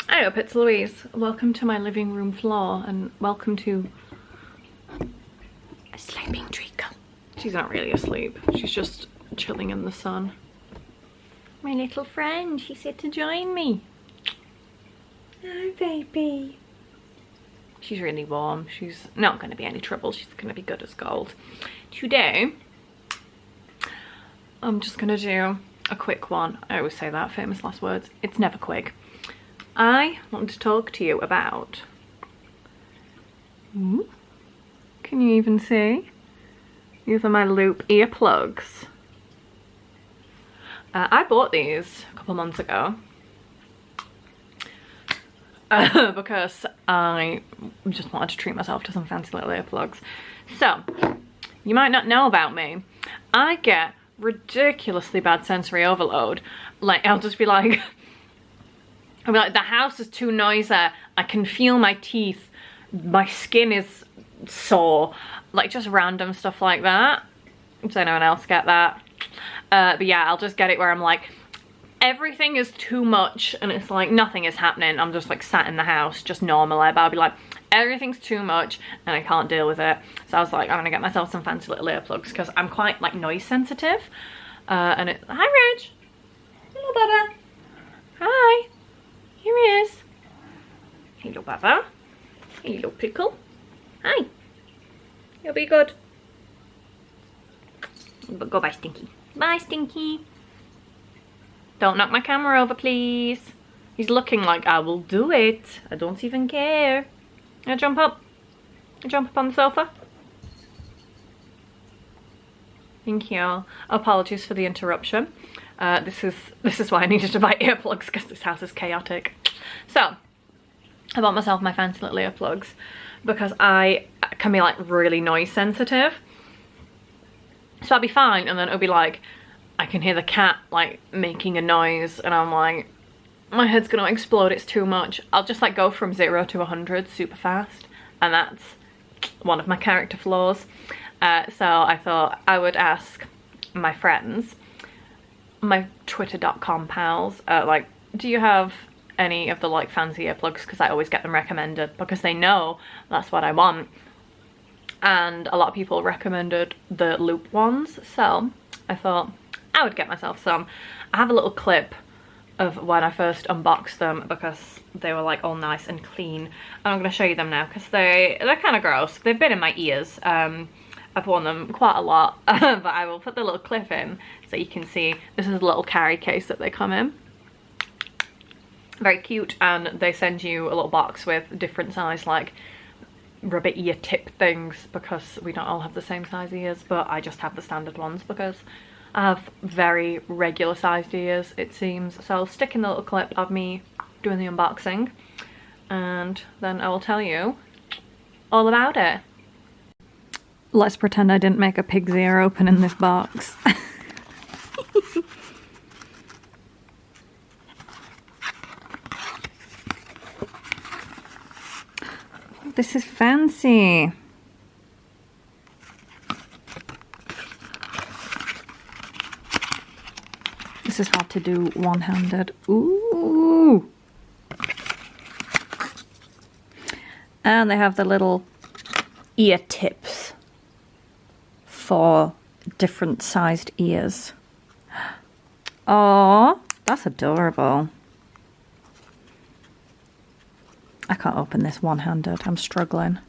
Eyup, it's Louise. Welcome to my living room floor and welcome to a sleeping treacle. She's not really asleep. She's just chilling in the sun. My little friend, she said to join me. Hi, baby. She's really warm. She's not going to be any trouble. She's going to be good as gold. Today, I'm just going to do a quick one. I always say that, famous last words. It's never quick. I want to talk to you about... Ooh, can you even see? These are my Loop earplugs. I bought these a couple months ago. Because I just wanted to treat myself to some fancy little earplugs. So, you might not know about me. I get ridiculously bad sensory overload. Like, I'll just be like... I'll be like, the house is too noisy. I can feel my teeth. My skin is sore. Like, just random stuff like that. Does anyone else get that? But yeah, I'll just get it where I'm like... Everything is too much and it's like nothing is happening. I'm just like sat in the house just normally, but I'll be like, everything's too much and I can't deal with it. So I was like, I'm gonna get myself some fancy little earplugs because I'm quite like noise sensitive. And it, hi Reg. Hello Baba. Hi. Here he is. Hello Baba. Hello Pickle. Hi. You'll be good. But go bye Stinky. Bye Stinky. Don't knock my camera over, please. He's looking like I will do it. I don't even care. I jump up. I jump up on the sofa. Thank you. Apologies for the interruption. This is why I needed to buy earplugs because this house is chaotic. So I bought myself my fancy little earplugs because I can be like really noise sensitive. So I'll be fine, and then it'll be like I can hear the cat like making a noise and I'm like, my head's gonna explode, it's too much. I'll just like go from 0 to 100 super fast, and that's one of my character flaws. So I thought I would ask my friends, my twitter.com pals, like, do you have any of the like fancy earplugs? Because I always get them recommended because they know that's what I want. And a lot of people recommended the Loop ones, so I thought I would get myself some. I have a little clip of when I first unboxed them because they were like all nice and clean. And I'm going to show you them now because they're kind of gross. They've been in my ears. I've worn them quite a lot, but I will put the little clip in so you can see. This is a little carry case that they come in. Very cute, and they send you a little box with different size like rubber ear tip things because we don't all have the same size ears, but I just have the standard ones because I have very regular sized ears, it seems. So I'll stick in the little clip of me doing the unboxing and then I will tell you all about it. Let's pretend I didn't make a pig's ear open in this box. This is fancy. This is hard to do one-handed. Ooh! And they have the little ear tips for different sized ears. Oh, that's adorable. I can't open this one-handed. I'm struggling.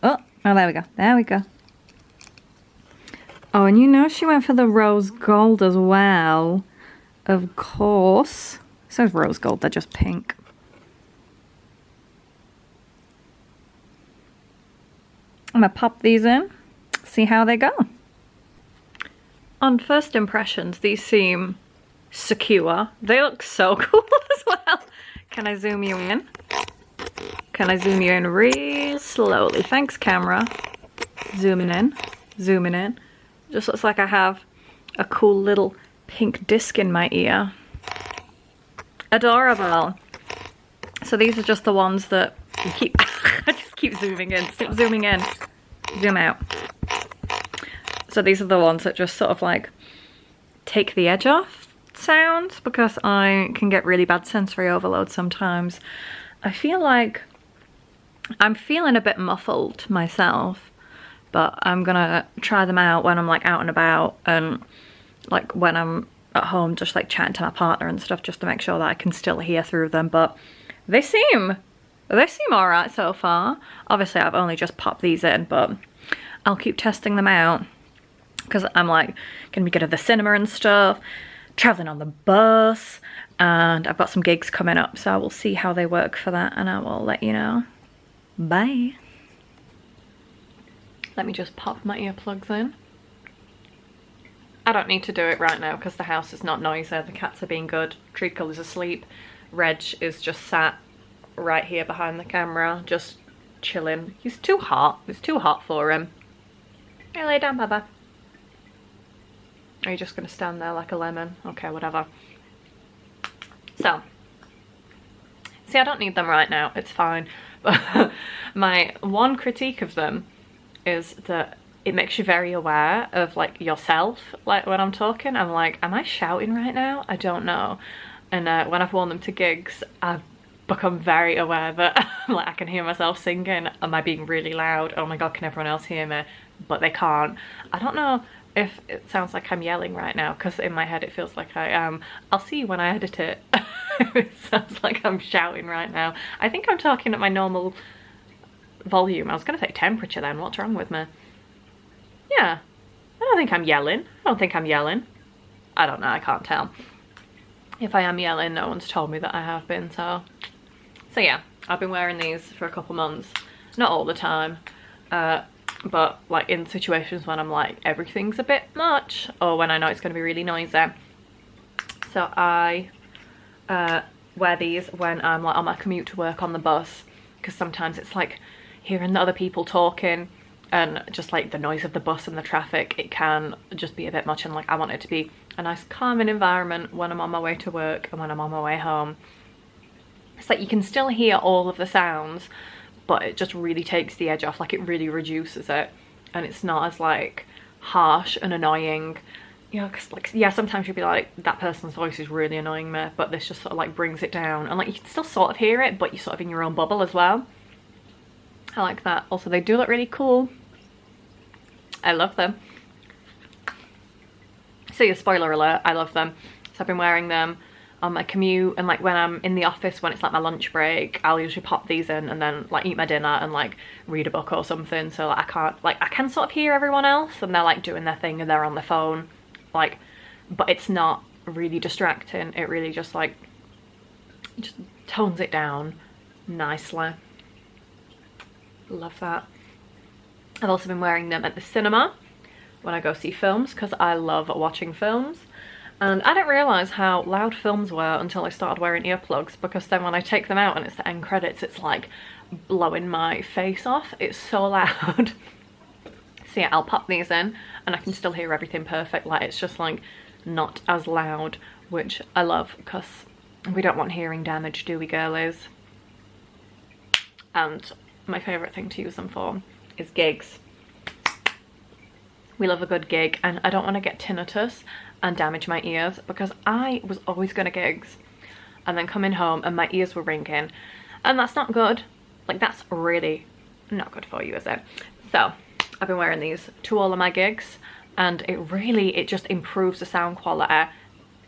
Oh, there we go. There we go. Oh, and you know she went for the rose gold as well. Of course. It says rose gold, they're just pink. I'm gonna pop these in, see how they go. On first impressions, these seem secure. They look so cool as well. Can I zoom you in? Can I zoom you in real slowly? Thanks, camera. Zooming in, zooming in. Just looks like I have a cool little pink disc in my ear. Adorable. So these are just the ones that you keep... I just keep zooming in. Keep zooming in. Zoom out. So these are the ones that just sort of like take the edge off. sounds because I can get really bad sensory overload sometimes. I feel like I'm feeling a bit muffled myself, but I'm gonna try them out when I'm like out and about, and like when I'm at home just like chatting to my partner and stuff, just to make sure that I can still hear through them. But they seem all right so far. Obviously I've only just popped these in, but I'll keep testing them out because I'm like gonna be good at the cinema and stuff, traveling on the bus, and I've got some gigs coming up, so I will see how they work for that and I will let you know. Bye. Let me just pop my earplugs in. I don't need to do it right now because the house is not noisy, the cats are being good, Treacle is asleep, Reg is just sat right here behind the camera, just chilling. He's too hot, it's too hot for him. Hey, lay down, Baba. Are you just gonna stand there like a lemon? Okay, whatever. So, see, I don't need them right now, it's fine. But my one critique of them is that it makes you very aware of like yourself. Like when I'm talking, I'm like, am I shouting right now? I don't know. And when I've worn them to gigs, I've become very aware that like I can hear myself singing. Am I being really loud? Oh my god, can everyone else hear me? But they can't. I don't know if it sounds like I'm yelling right now, because in my head it feels like I am. I'll see when I edit it. It sounds like I'm shouting right now. I think I'm talking at my normal volume. I was gonna say temperature then, what's wrong with me? Yeah, I don't think I'm yelling. I don't think I'm yelling. I don't know, I can't tell. If I am yelling, no one's told me that I have been, so yeah, I've been wearing these for a couple months. Not all the time, but like in situations when I'm like, everything's a bit much, or when I know it's gonna be really noisy. So I wear these when I'm like on my commute to work on the bus, because sometimes it's like hearing the other people talking and just like the noise of the bus and the traffic, it can just be a bit much, and like I want it to be a nice calming environment when I'm on my way to work and when I'm on my way home. It's like you can still hear all of the sounds, but it just really takes the edge off, like it really reduces it, and it's not as like harsh and annoying. You know, cause like, yeah, sometimes you'll be like, that person's voice is really annoying me, but this just sort of like brings it down, and like you can still sort of hear it, but you're sort of in your own bubble as well. I like that. Also, they do look really cool. I love them. So yeah, spoiler alert, I love them. So I've been wearing them on my commute, and like when I'm in the office, when it's like my lunch break, I'll usually pop these in and then like eat my dinner and like read a book or something. So like, I can sort of hear everyone else and they're like doing their thing and they're on their phone, like, but it's not really distracting. It really just like, just tones it down nicely. Love that. I've also been wearing them at the cinema when I go see films, because I love watching films. And I didn't realise how loud films were until I started wearing earplugs, because then when I take them out and it's the end credits, it's like blowing my face off. It's so loud. So yeah, I'll pop these in and I can still hear everything perfect. Like it's just like not as loud, which I love, because we don't want hearing damage, do we, girlies? And my favourite thing to use them for is gigs. We love a good gig, and I don't want to get tinnitus and damage my ears, because I was always going to gigs and then coming home and my ears were ringing, and that's not good. Like that's really not good for you, is it? So I've been wearing these to all of my gigs, and it just improves the sound quality.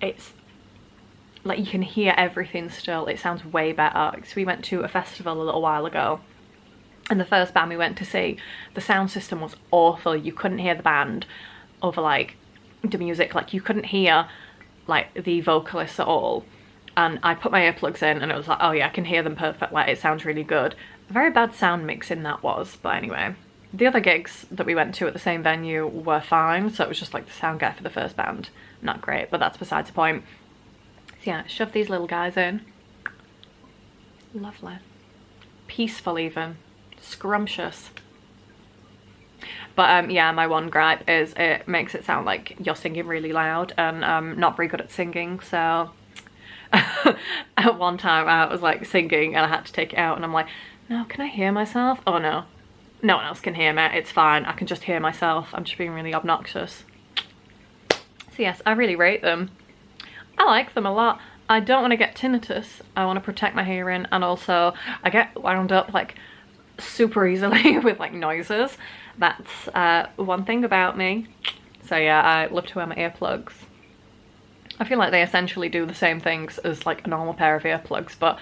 It's like you can hear everything still. It sounds way better. So we went to a festival a little while ago, and the first band we went to see, the sound system was awful. You couldn't hear the band over like the music, like you couldn't hear like the vocalists at all. And I put my earplugs in and it was like, oh yeah, I can hear them perfect, like it sounds really good. A very bad sound mixing that was, but anyway. The other gigs that we went to at the same venue were fine, so it was just like the sound guy for the first band. Not great, but that's besides the point. So yeah, shove these little guys in. Lovely. Peaceful even. Scrumptious. But yeah, my one gripe is it makes it sound like you're singing really loud, and I'm not very good at singing, so at one time I was like singing and I had to take it out, and I'm like, no, can I hear myself? Oh no, no one else can hear me, it's fine, I can just hear myself, I'm just being really obnoxious. So yes, I really rate them. I like them a lot. I don't want to get tinnitus. I want to protect my hearing, and also I get wound up like super easily with like noises. That's one thing about me. So yeah, I love to wear my earplugs. I feel like they essentially do the same things as like a normal pair of earplugs, but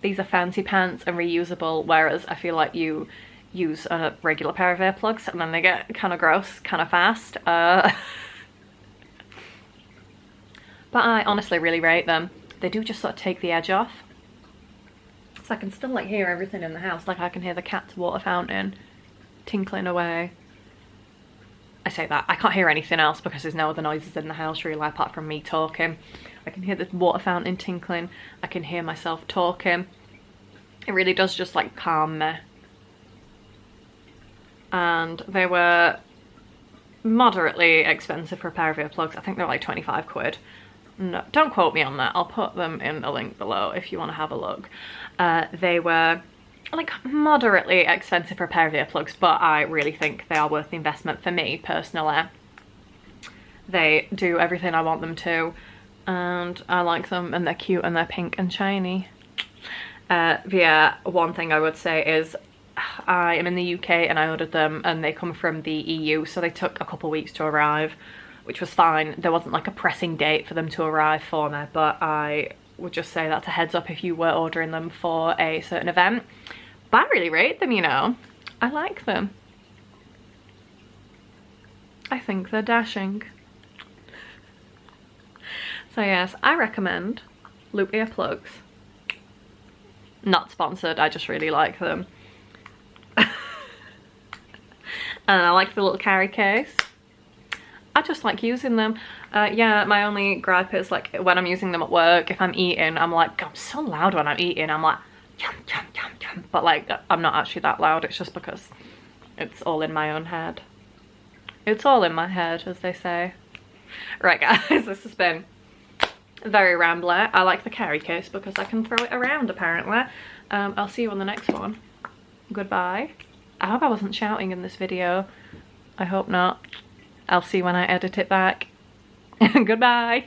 these are fancy pants and reusable, whereas I feel like you use a regular pair of earplugs and then they get kind of gross kind of fast. But I honestly really rate them. They do just sort of take the edge off. So I can still like hear everything in the house. Like I can hear the cat's water fountain tinkling away. I say that, I can't hear anything else because there's no other noises in the house really apart from me talking. I can hear the water fountain tinkling. I can hear myself talking. It really does just like calm me. And they were moderately expensive for a pair of earplugs. I think they're like 25 quid. No, don't quote me on that. I'll put them in a link below if you want to have a look. They were like moderately expensive for a pair of earplugs, but I really think they are worth the investment for me personally. They do everything I want them to, and I like them, and they're cute and they're pink and shiny. Yeah, one thing I would say is I am in the UK and I ordered them and they come from the EU, so they took a couple weeks to arrive, which was fine. There wasn't like a pressing date for them to arrive for me, but I would just say that's a heads up if you were ordering them for a certain event. But I really rate them, you know. I like them. I think they're dashing. So yes, I recommend Loop earplugs. Not sponsored, I just really like them. And I like the little carry case. I just like using them. Yeah, my only gripe is like when I'm using them at work, if I'm eating, I'm like, I'm so loud when I'm eating. I'm like, yum, yum, yum, yum. But like, I'm not actually that loud. It's just because it's all in my own head. It's all in my head, as they say. Right guys, this has been very rambly. I like the carry case because I can throw it around apparently. I'll see you on the next one. Goodbye. I hope I wasn't shouting in this video. I hope not. I'll see when I edit it back. Goodbye.